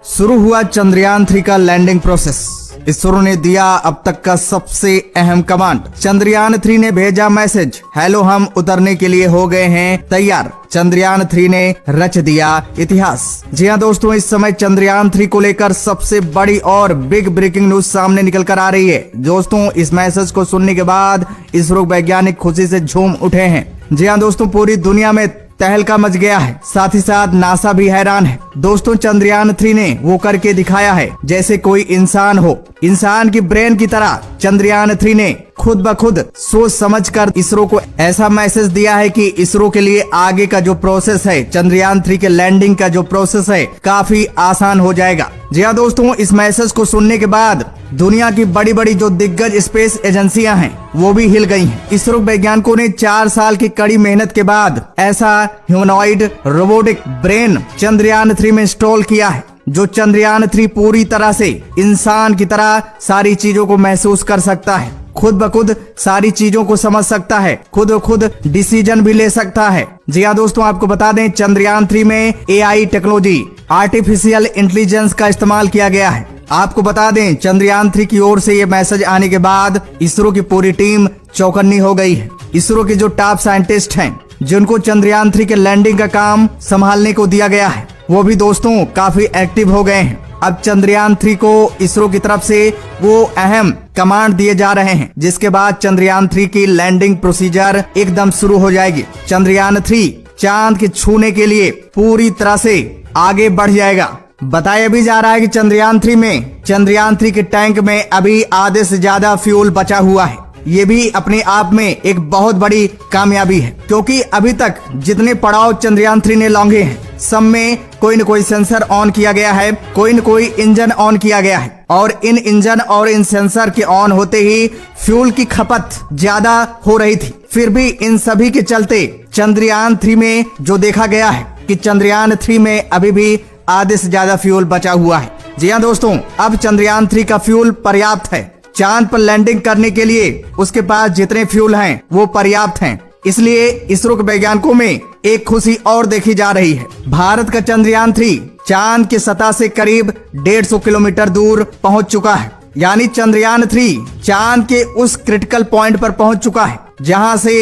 शुरू हुआ चंद्रयान 3 का लैंडिंग प्रोसेस। इसरो ने दिया अब तक का सबसे अहम कमांड। चंद्रयान 3 ने भेजा मैसेज, हेलो हम उतरने के लिए हो गए हैं तैयार। चंद्रयान 3 ने रच दिया इतिहास। जी हाँ दोस्तों, इस समय चंद्रयान 3 को लेकर सबसे बड़ी और बिग ब्रेकिंग न्यूज सामने निकल कर आ रही है। दोस्तों, इस मैसेज को सुनने के बाद इसरो वैज्ञानिक खुशी से झूम उठे हैं। जी हाँ दोस्तों, पूरी दुनिया में तहलका मच गया है, साथ ही साथ नासा भी हैरान है। दोस्तों, चंद्रयान 3 ने वो करके दिखाया है जैसे कोई इंसान हो। इंसान की ब्रेन की तरह चंद्रयान 3 ने खुद ब खुद सोच समझकर इसरो को ऐसा मैसेज दिया है कि इसरो के लिए आगे का जो प्रोसेस है, चंद्रयान 3 के लैंडिंग का जो प्रोसेस है, काफी आसान हो जाएगा। जी हाँ दोस्तों, इस मैसेज को सुनने के बाद दुनिया की बड़ी बड़ी जो दिग्गज स्पेस एजेंसियां हैं वो भी हिल गई हैं। इसरो वैज्ञानिकों ने 4 साल की कड़ी मेहनत के बाद ऐसा ह्यूमनॉइड रोबोटिक ब्रेन चंद्रयान 3 में इंस्टॉल किया है, जो चंद्रयान 3 पूरी तरह से इंसान की तरह सारी चीजों को महसूस कर सकता है, खुद ब खुद सारी चीजों को समझ सकता है, खुद ब खुद डिसीजन भी ले सकता है। जी हाँ दोस्तों, आपको बता दें चंद्रयान 3 में AI टेक्नोलॉजी, आर्टिफिशियल इंटेलिजेंस का इस्तेमाल किया गया है। आपको बता दें चंद्रयान 3 की ओर से ये मैसेज आने के बाद इसरो की पूरी टीम चौकन्नी हो गई है। इसरो के जो टॉप साइंटिस्ट हैं, जिनको चंद्रयान 3 के लैंडिंग का काम संभालने को दिया गया है, वो भी दोस्तों काफी एक्टिव हो गए हैं। अब चंद्रयान 3 को इसरो की तरफ से वो अहम कमांड दिए जा रहे हैं, जिसके बाद चंद्रयान 3 की लैंडिंग प्रोसीजर एकदम शुरू हो जाएगी। चंद्रयान 3 चांद के छूने के लिए पूरी तरह से आगे बढ़ जाएगा। बताया भी जा रहा है कि चंद्रयान 3 के टैंक में अभी आधे से ज्यादा फ्यूल बचा हुआ है। ये भी अपने आप में एक बहुत बड़ी कामयाबी है, क्योंकि अभी तक जितने पड़ाव चंद्रयान 3 ने लांघे हैं, सब में कोई न कोई सेंसर ऑन किया गया है, कोई न कोई इंजन ऑन किया गया है, और इन इंजन और इन सेंसर के ऑन होते ही फ्यूल की खपत ज्यादा हो रही थी। फिर भी इन सभी के चलते चंद्रयान 3 में जो देखा गया है कि चंद्रयान 3 में अभी भी आधे से ज्यादा फ्यूल बचा हुआ है। जी हाँ दोस्तों, अब चंद्रयान 3 का फ्यूल पर्याप्त है। चांद पर लैंडिंग करने के लिए उसके पास जितने फ्यूल हैं वो पर्याप्त हैं। इसलिए इसरो के वैज्ञानिकों में एक खुशी और देखी जा रही है। भारत का चंद्रयान 3 चांद की सतह से करीब 150 किलोमीटर दूर पहुंच चुका है। यानी चंद्रयान 3 चांद के उस क्रिटिकल पॉइंट पर पहुंच चुका है जहां से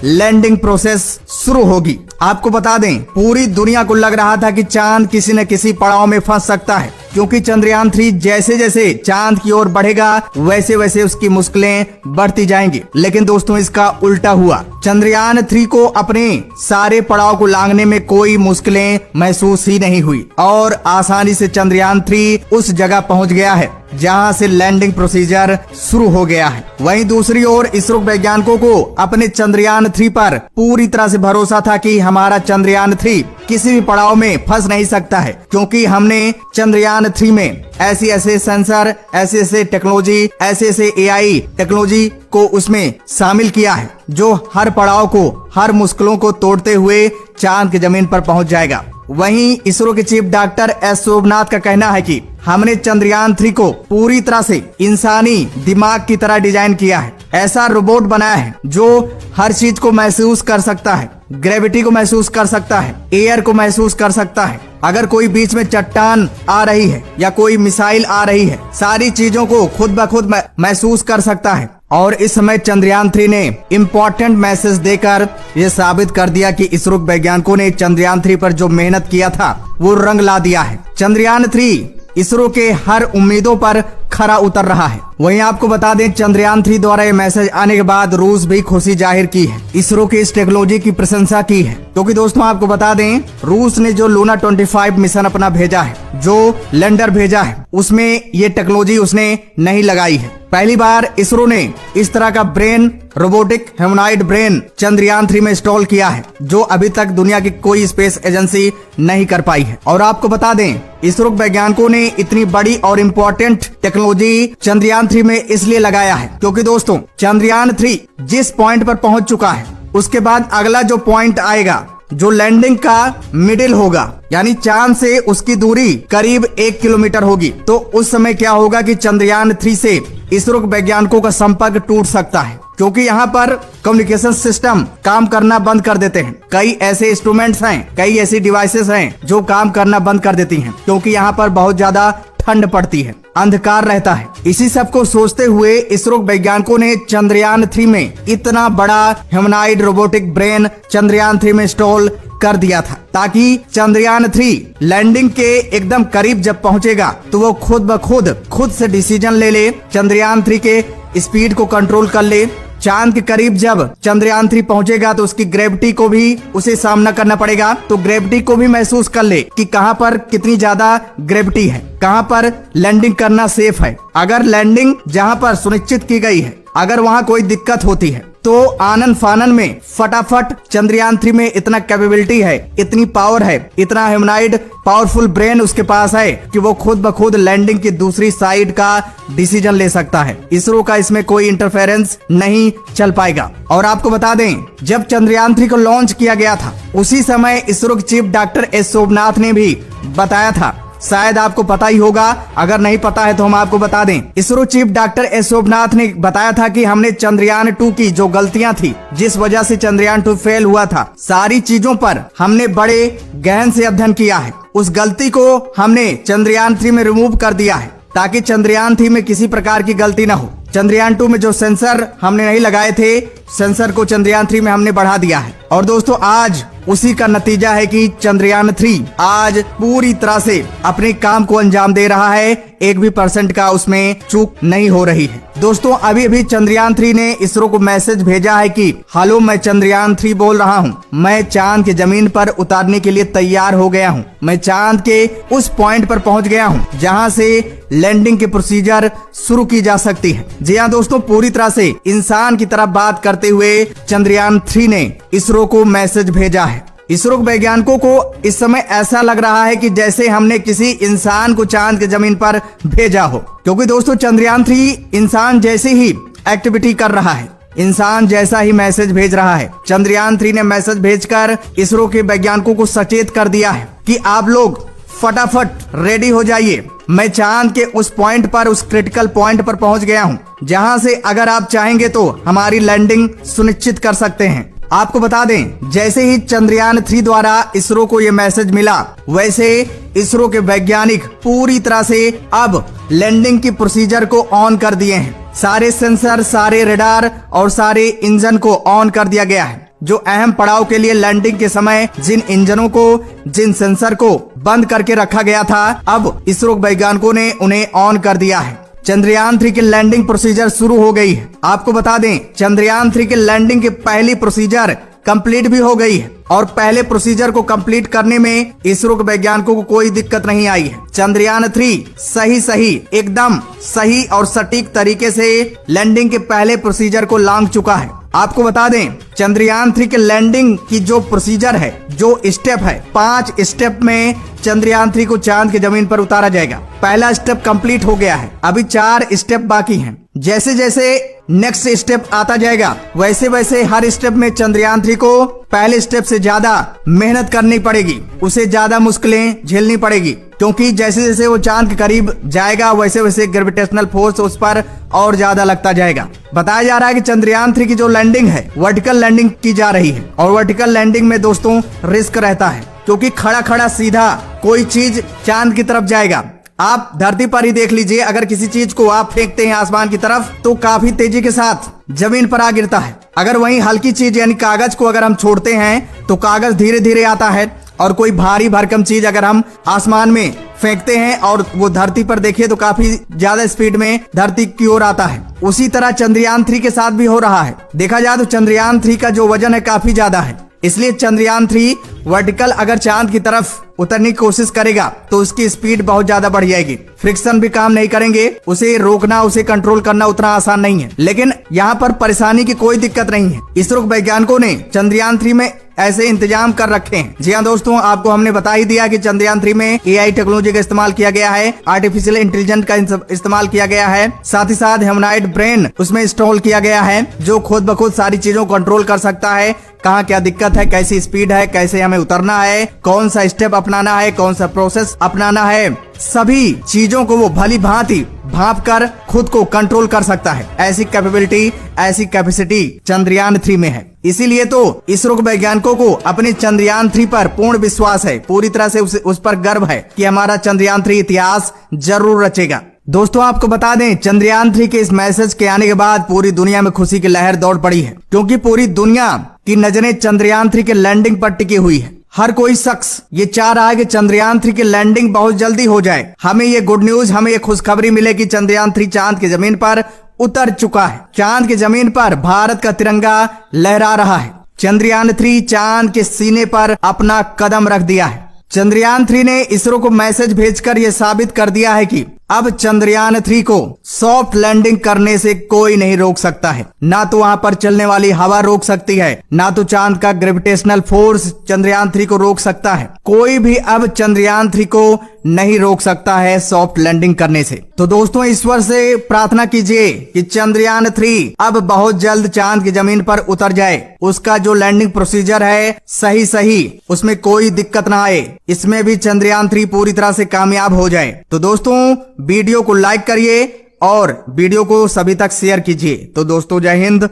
लैंडिंग प्रोसेस शुरू होगी। आपको बता दें, पूरी दुनिया को लग रहा था कि चांद किसी न किसी पड़ाव में फंस सकता है, क्योंकि चंद्रयान 3 जैसे जैसे चांद की ओर बढ़ेगा वैसे वैसे उसकी मुश्किलें बढ़ती जाएंगी। लेकिन दोस्तों, इसका उल्टा हुआ। चंद्रयान 3 को अपने सारे पड़ाव को लांघने में कोई मुश्किलें महसूस ही नहीं हुई और आसानी से चंद्रयान 3 उस जगह पहुंच गया है जहां से लैंडिंग प्रोसीजर शुरू हो गया है। वहीं दूसरी ओर इसरो वैज्ञानिकों को अपने चंद्रयान 3 पर पूरी तरह से भरोसा था कि हमारा चंद्रयान 3 किसी भी पड़ाव में फंस नहीं सकता है, क्योंकि हमने चंद्रयान 3 में ऐसे सेंसर, ऐसे टेक्नोलॉजी, ऐसे AI टेक्नोलॉजी को उसमें शामिल किया है, जो हर पड़ाव को, हर मुश्किलों को तोड़ते हुए चांद की जमीन पर पहुंच जाएगा। वहीं इसरो के चीफ डॉक्टर S शोभनाथ का कहना है कि हमने चंद्रयान 3 को पूरी तरह से इंसानी दिमाग की तरह डिजाइन किया है। ऐसा रोबोट बनाया है जो हर चीज को महसूस कर सकता है, ग्रेविटी को महसूस कर सकता है, एयर को महसूस कर सकता है। अगर कोई बीच में चट्टान आ रही है या कोई मिसाइल आ रही है, सारी चीजों को खुद ब खुद महसूस कर सकता है। और इस समय चंद्रयान 3 ने इम्पोर्टेंट मैसेज देकर ये साबित कर दिया कि इसरो वैज्ञानिकों ने चंद्रयान 3 पर जो मेहनत किया था वो रंग ला दिया है। चंद्रयान 3 इसरो के हर उम्मीदों पर खरा उतर रहा है। वहीं आपको बता दें, चंद्रयान 3 द्वारा ये मैसेज आने के बाद रूस भी खुशी जाहिर की है, इसरो की इस टेक्नोलॉजी की प्रशंसा की है। क्योंकि दोस्तों, आपको बता दें, रूस ने जो लूना 25 मिशन अपना भेजा है, जो लैंडर भेजा है, उसमें ये टेक्नोलॉजी उसने नहीं लगाई है। पहली बार इसरो ने इस तरह का brain, robotic humanoid brain Chandrayaan 3 में इंस्टॉल किया है, जो अभी तक दुनिया की कोई स्पेस एजेंसी नहीं कर पाई है। और आपको बता दें, इसरो वैज्ञानिकों ने इतनी बड़ी और इम्पोर्टेंट टेक्नोलॉजी चंद्रयान 3 में इसलिए लगाया है क्योंकि दोस्तों, चंद्रयान 3 जिस पॉइंट पर पहुंच चुका है, उसके बाद अगला जो पॉइंट आएगा, जो लैंडिंग का मिडिल होगा, यानी चांद से उसकी दूरी करीब 1 किलोमीटर होगी। तो उस समय क्या होगा कि चंद्रयान 3 से इसरो वैज्ञानिकों का संपर्क टूट सकता है। क्योंकि यहाँ पर कम्युनिकेशन सिस्टम काम करना बंद कर देते हैं। कई ऐसे इंस्ट्रूमेंट्स हैं, कई ऐसी डिवाइसेस हैं जो काम करना बंद कर देती हैं, क्योंकि यहाँ पर बहुत ज्यादा ठंड पड़ती है, अंधकार रहता है। इसी सब को सोचते हुए इसरो वैज्ञानिकों ने चंद्रयान 3 में इतना बड़ा ह्यूमनॉइड रोबोटिक ब्रेन चंद्रयान 3 में इंस्टॉल कर दिया था, ताकि चंद्रयान 3 लैंडिंग के एकदम करीब जब पहुंचेगा तो वो खुद से डिसीजन ले ले, चंद्रयान 3 के स्पीड को कंट्रोल कर ले। चांद के करीब जब चंद्रयान 3 पहुंचेगा तो उसकी ग्रेविटी को भी उसे सामना करना पड़ेगा, तो ग्रेविटी को भी महसूस कर ले कि कहां पर कितनी ज्यादा ग्रेविटी है, कहां पर लैंडिंग करना सेफ है। अगर लैंडिंग जहां पर सुनिश्चित की गई है, अगर वहां कोई दिक्कत होती है तो आनन फानन में फटाफट चंद्रयान 3 में इतना कैपेबिलिटी है, इतनी पावर है, इतना ह्यूमनॉइड पावरफुल ब्रेन उसके पास है कि वो खुद ब खुद लैंडिंग की दूसरी साइड का डिसीजन ले सकता है। इसरो का इसमें कोई इंटरफेरेंस नहीं चल पाएगा। और आपको बता दें, जब चंद्रयान 3 को लॉन्च किया गया था उसी समय इसरो के चीफ डॉक्टर एस सोमनाथ ने भी बताया था, शायद आपको पता ही होगा, अगर नहीं पता है तो हम आपको बता दें। ISRO chief doctor S Somnath ने बताया था कि हमने चंद्रयान 2 की जो गलतियां थी, जिस वजह से चंद्रयान 2 फेल हुआ था, सारी चीजों पर हमने बड़े गहन से अध्ययन किया है। उस गलती को हमने चंद्रयान 3 में रिमूव कर दिया है, ताकि चंद्रयान 3 में किसी प्रकार की गलती न हो। चंद्रयान 2 में जो सेंसर हमने नहीं लगाए थे, सेंसर को चंद्रयान 3 में हमने बढ़ा दिया है। और दोस्तों, आज उसी का नतीजा है कि चंद्रयान 3 आज पूरी तरह से अपने काम को अंजाम दे रहा है, 1% का उसमें चूक नहीं हो रही है। दोस्तों, अभी चंद्रयान 3 ने इसरो को मैसेज भेजा है कि हेलो, मैं चंद्रयान 3 बोल रहा हूँ, मैं चांद के जमीन पर उतारने के लिए तैयार हो गया हूँ। मैं चांद के उस पॉइंट पर पहुँच गया हूँ जहाँ से लैंडिंग की प्रोसीजर शुरू की जा सकती है। जी हाँ दोस्तों, पूरी तरह से इंसान की तरफ बात करते हुए चंद्रयान 3 ने इसरो को मैसेज भेजा है। इसरो वैज्ञानिकों को इस समय ऐसा लग रहा है कि जैसे हमने किसी इंसान को चांद के जमीन पर भेजा हो, क्योंकि दोस्तों चंद्रयान 3 इंसान जैसे ही एक्टिविटी कर रहा है, इंसान जैसा ही मैसेज भेज रहा है। चंद्रयान 3 ने मैसेज भेजकर इसरो के वैज्ञानिकों को सचेत कर दिया है कि आप लोग फटाफट रेडी हो जाइए, मैं चांद के उस पॉइंट पर, उस क्रिटिकल पॉइंट पर पहुंच गया हूं, जहां से अगर आप चाहेंगे तो हमारी लैंडिंग सुनिश्चित कर सकते हैं। आपको बता दें, जैसे ही चंद्रयान 3 द्वारा इसरो को ये मैसेज मिला, वैसे इसरो के वैज्ञानिक पूरी तरह से अब लैंडिंग की प्रोसीजर को ऑन कर दिए हैं। सारे सेंसर, सारे रडार और सारे इंजन को ऑन कर दिया गया है। जो अहम पड़ाव के लिए लैंडिंग के समय जिन इंजनों को, जिन सेंसर को बंद करके रखा गया था, अब इसरो वैज्ञानिकों ने उन्हें ऑन कर दिया है। चंद्रयान 3 की लैंडिंग प्रोसीजर शुरू हो गई है। आपको बता दें, चंद्रयान 3 की लैंडिंग की पहली प्रोसीजर कंप्लीट भी हो गई है, और पहले प्रोसीजर को कंप्लीट करने में इसरो के वैज्ञानिकों को कोई दिक्कत नहीं आई है। चंद्रयान 3 सही एकदम सही और सटीक तरीके से लैंडिंग के पहले प्रोसीजर को लांघ चुका है। आपको बता दें, चंद्रयान 3 के लैंडिंग की जो प्रोसीजर है, जो स्टेप है, 5 स्टेप में चंद्रयान 3 को चांद की जमीन पर उतारा जाएगा। पहला स्टेप कंप्लीट हो गया है, अभी 4 स्टेप बाकी हैं। जैसे जैसे नेक्स्ट स्टेप आता जाएगा, वैसे वैसे हर स्टेप में चंद्रयान 3 को पहले स्टेप से ज्यादा मेहनत करनी पड़ेगी, उसे ज्यादा मुश्किलें झेलनी पड़ेगी, क्योंकि जैसे जैसे वो चांद के करीब जाएगा वैसे वैसे ग्रेविटेशनल फोर्स उस पर और ज्यादा लगता जाएगा। बताया जा रहा है कि चंद्रयान 3 की जो लैंडिंग है, वर्टिकल लैंडिंग की जा रही है, और वर्टिकल लैंडिंग में दोस्तों रिस्क रहता है, क्योंकि खड़ा सीधा कोई चीज चांद की तरफ जाएगा। आप धरती पर ही देख लीजिए, अगर किसी चीज को आप फेंकते हैं आसमान की तरफ तो काफी तेजी के साथ जमीन पर आ गिरता है। अगर वहीं हल्की चीज यानी कागज को अगर हम छोड़ते हैं तो कागज धीरे धीरे आता है, और कोई भारी भरकम चीज अगर हम आसमान में फेंकते हैं और वो धरती पर देखिए तो काफी ज्यादा स्पीड में धरती की ओर आता है। उसी तरह चंद्रयान 3 के साथ भी हो रहा है। देखा जाए तो चंद्रयान 3 का जो वजन है काफी ज्यादा है, इसलिए चंद्रयान 3 वर्टिकल अगर चांद की तरफ उतरने की कोशिश करेगा तो उसकी स्पीड बहुत ज्यादा बढ़ जाएगी, फ्रिक्शन भी काम नहीं करेंगे, उसे रोकना, उसे कंट्रोल करना उतना आसान नहीं है। लेकिन यहाँ पर परेशानी की कोई दिक्कत नहीं है। इसरो वैज्ञानिकों ने चंद्रयान 3 में ऐसे इंतजाम कर रखे हैं। जी हाँ दोस्तों, आपको हमने बता ही दिया कि चंद्रयान 3 में AI टेक्नोलॉजी का इस्तेमाल किया गया है, आर्टिफिशियल इंटेलिजेंस का इस्तेमाल किया गया है, साथ ही साथ ह्यूमनॉइड ब्रेन उसमें इंस्टॉल किया गया है, जो खुद ब खुद सारी चीजों को कंट्रोल कर सकता है। कहाँ क्या दिक्कत है, कैसी स्पीड है, कैसे हमें उतरना है, कौन सा स्टेप अपनाना है, कौन सा प्रोसेस अपनाना है, सभी चीजों को वो भली भांति भांप कर खुद को कंट्रोल कर सकता है। ऐसी कैपेबिलिटी, ऐसी कैपेसिटी चंद्रयान 3 में है। इसीलिए तो इसरो के वैज्ञानिकों को अपने चंद्रयान 3 पर पूर्ण विश्वास है, पूरी तरह से उस पर गर्व है कि हमारा चंद्रयान 3 इतिहास जरूर रचेगा। दोस्तों आपको बता दें, चंद्रयान 3 के इस मैसेज के आने के बाद पूरी दुनिया में खुशी की लहर दौड़ पड़ी है, क्योंकि पूरी दुनिया की नजरें चंद्रयान 3 के लैंडिंग पर टिकी हुई है। हर कोई शख्स ये चाह रहा है कि चंद्रयान 3 की लैंडिंग बहुत जल्दी हो जाए। हमें ये गुड न्यूज, हमें ये खुशखबरी मिले कि चंद्रयान 3 चांद की जमीन पर उतर चुका है। चांद की जमीन पर भारत का तिरंगा लहरा रहा है। चंद्रयान 3 चांद के सीने पर अपना कदम रख दिया है। चंद्रयान 3 ने इसरो को मैसेज भेजकर यह साबित कर दिया है कि अब चंद्रयान 3 को सॉफ्ट लैंडिंग करने से कोई नहीं रोक सकता है। ना तो वहां पर चलने वाली हवा रोक सकती है, ना तो चांद का ग्रेविटेशनल फोर्स चंद्रयान 3 को रोक सकता है। कोई भी अब चंद्रयान 3 को नहीं रोक सकता है सॉफ्ट लैंडिंग करने से। तो दोस्तों ईश्वर से प्रार्थना कीजिए कि चंद्रयान 3 अब बहुत जल्द चांद की जमीन पर उतर जाए। उसका जो लैंडिंग प्रोसीजर है सही उसमें कोई दिक्कत ना आए। इसमें भी चंद्रयान 3 पूरी तरह से कामयाब हो जाए। तो दोस्तों वीडियो को लाइक करिए और वीडियो को सभी तक शेयर कीजिए। तो दोस्तों जय हिंद।